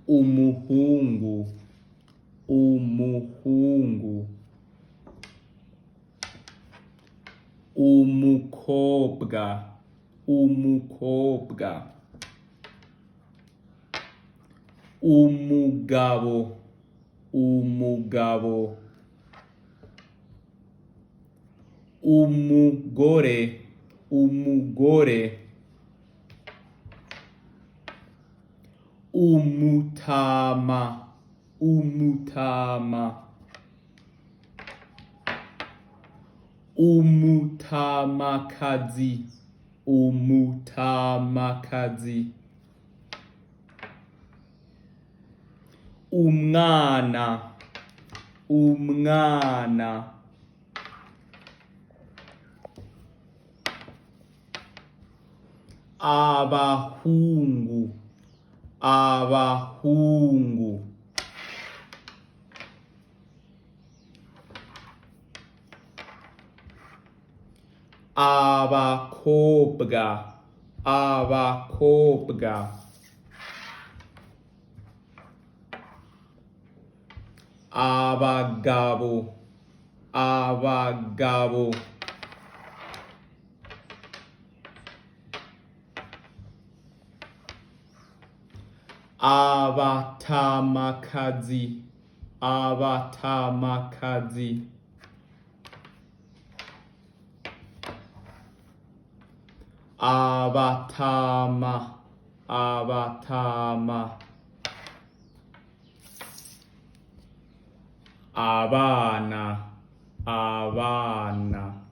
umuhungu, umuhungu, umukobwa, umukobwa, umugabo, umugabo, umugore, umugore, umutama, umutama, umutamakazi, umutamakazi, umwana, umwana, abahungu, abahungu, abakobwa, abakobwa, abagabo, abagabo, abatamakazi, abatamakazi, abatama, abatama, abana, abana.